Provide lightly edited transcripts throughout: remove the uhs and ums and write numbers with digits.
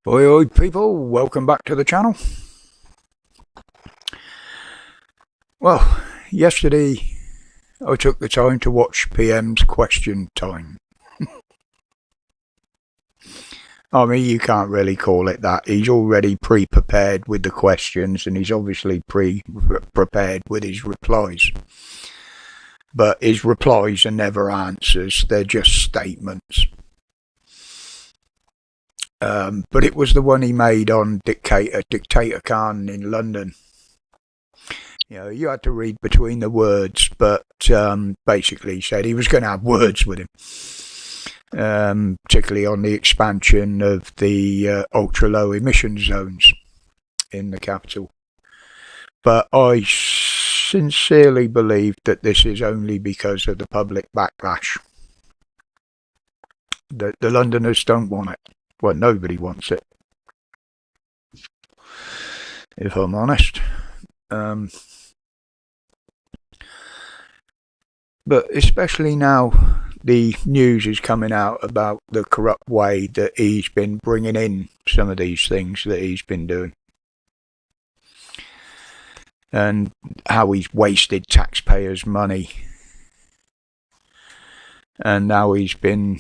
Oi, oi, people, welcome back to the channel. Well, yesterday I took the time to watch PM's question time. I mean, you can't really call it that. He's already pre-prepared with the questions and he's obviously pre-prepared with his replies. But his replies are never answers, they're just statements. But it was the one he made on Dictator Khan in London. You know, you had to read between the words, but basically he said he was going to have words with him, particularly on the expansion of the ultra-low emission zones in the capital. But I sincerely believe that this is only because of the public backlash. The Londoners don't want it. Well, nobody wants it, if I'm honest. But especially now the news is coming out about the corrupt way that he's been bringing in some of these things that he's been doing. And how he's wasted taxpayers' money. And now he's been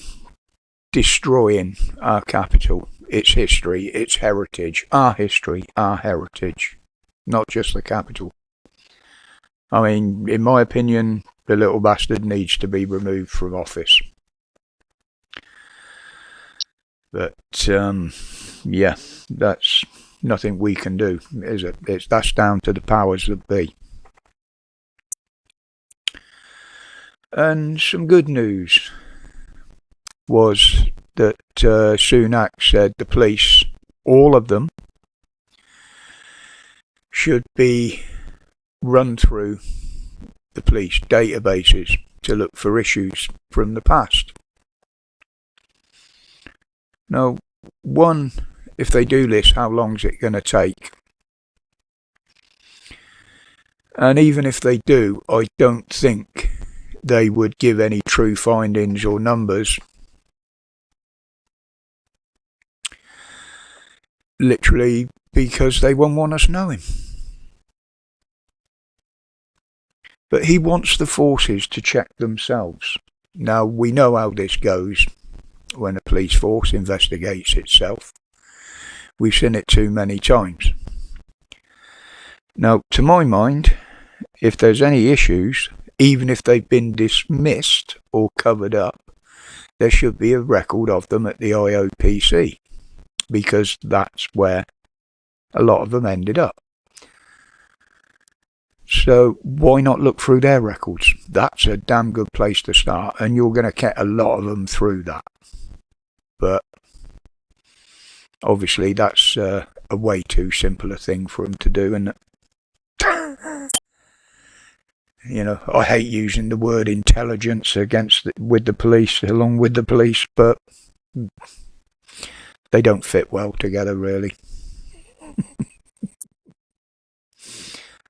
destroying our capital, its history, its heritage, our history, our heritage, not just the capital. I mean, in my opinion, the little bastard needs to be removed from office. But, yeah, that's nothing we can do, is it? That's down to the powers that be. And some good news was that Sunak said the police, all of them, should be run through the police databases to look for issues from the past. Now, one, if they do this, how long is it going to take? And even if they do, I don't think they would give any true findings or numbers. Literally because they won't want us knowing. But he wants the forces to check themselves. Now, we know how this goes when a police force investigates itself. We've seen it too many times. Now, to my mind, if there's any issues, even if they've been dismissed or covered up, there should be a record of them at the IOPC, because that's where a lot of them ended up. So why not look through their records? That's a damn good place to start, and you're going to get a lot of them through that. But obviously that's a way too simple a thing for them to do, and you know, I hate using the word intelligence with the police, along with the police, but they don't fit well together, really.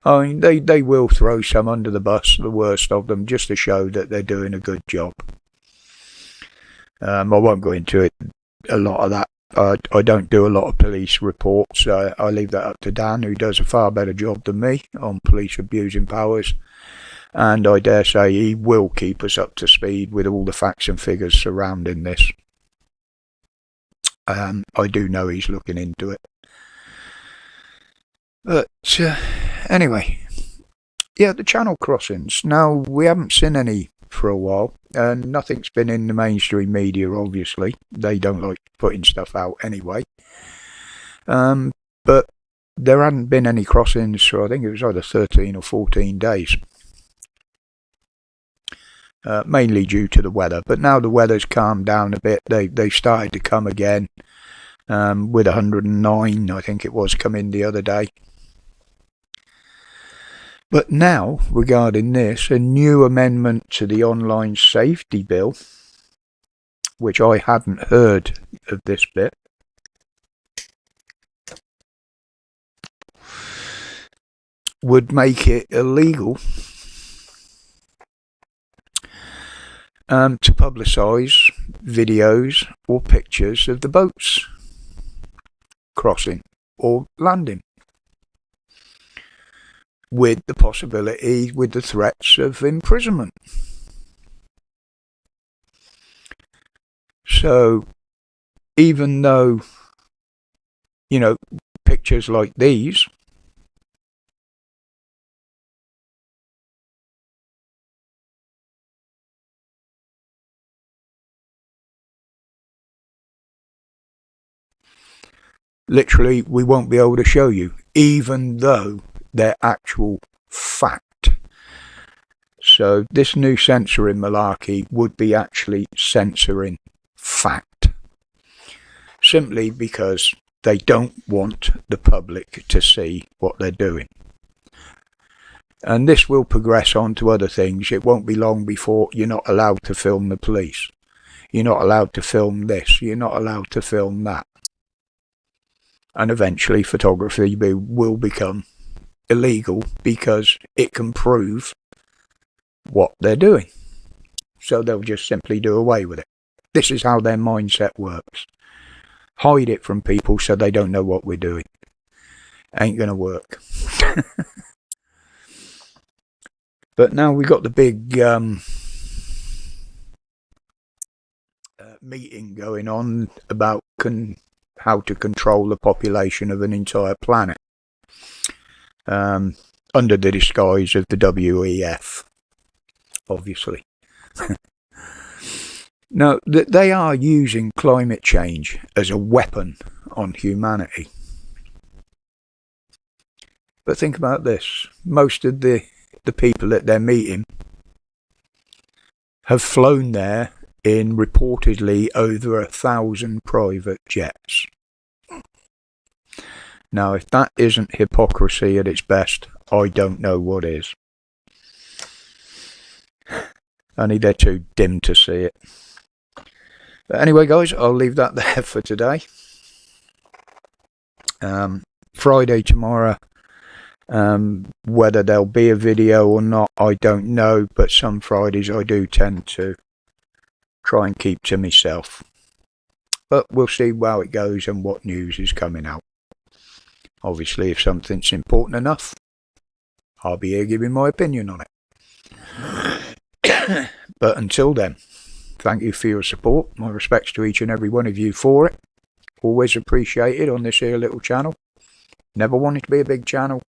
I mean, they will throw some under the bus, the worst of them, just to show that they're doing a good job. I won't go into it, a lot of that. I don't do a lot of police reports. I leave that up to Dan, who does a far better job than me on police abusing powers. And I dare say he will keep us up to speed with all the facts and figures surrounding this. I do know he's looking into it. But anyway, yeah, the channel crossings. Now, we haven't seen any for a while, and nothing's been in the mainstream media, obviously. They don't like putting stuff out anyway. But there hadn't been any crossings for, I think it was either 13 or 14 days. Mainly due to the weather, but now the weather's calmed down a bit. They've started to come again, with 109, I think it was, come in the other day. But now, regarding this, a new amendment to the online safety bill, which I hadn't heard of this bit, would make it illegal to publicise videos or pictures of the boats crossing or landing, with the possibility, with the threats of imprisonment. So even though, pictures like these literally we won't be able to show you, even though they're actual fact. So this new censoring malarkey would be actually censoring fact, simply because they don't want the public to see what they're doing. And this will progress on to other things. It won't be long before you're not allowed to film the police. You're not allowed to film this. You're not allowed to film that. And eventually photography will become illegal because it can prove what they're doing. So they'll just simply do away with it. This is how their mindset works. Hide it from people so they don't know what we're doing. Ain't gonna work. But now we got the big meeting going on about how to control the population of an entire planet, under the disguise of the WEF, obviously. Now, they are using climate change as a weapon on humanity. But think about this. Most of the people at their meeting have flown there in reportedly over 1,000 private jets. Now, if that isn't hypocrisy at its best, I don't know what is. Only they're too dim to see it. But anyway, guys, I'll leave that there for today. Friday tomorrow. Whether there'll be a video or not, I don't know, but some Fridays I do tend to try and keep to myself. But we'll see how it goes and what news is coming out. Obviously, if something's important enough, I'll be here giving my opinion on it. But until then, thank you for your support. My respects to each and every one of you for it. Always appreciated on this here little channel. Never wanted to be a big channel.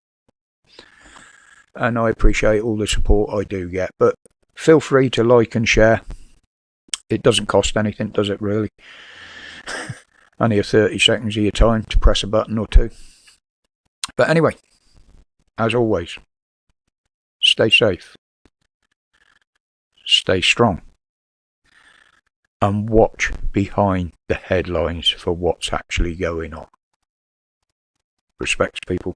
And I appreciate all the support I do get. But feel free to like and share. It doesn't cost anything, does it really? Only 30 seconds of your time to press a button or two. But anyway, as always, stay safe. Stay strong. And watch behind the headlines for what's actually going on. Respects, people.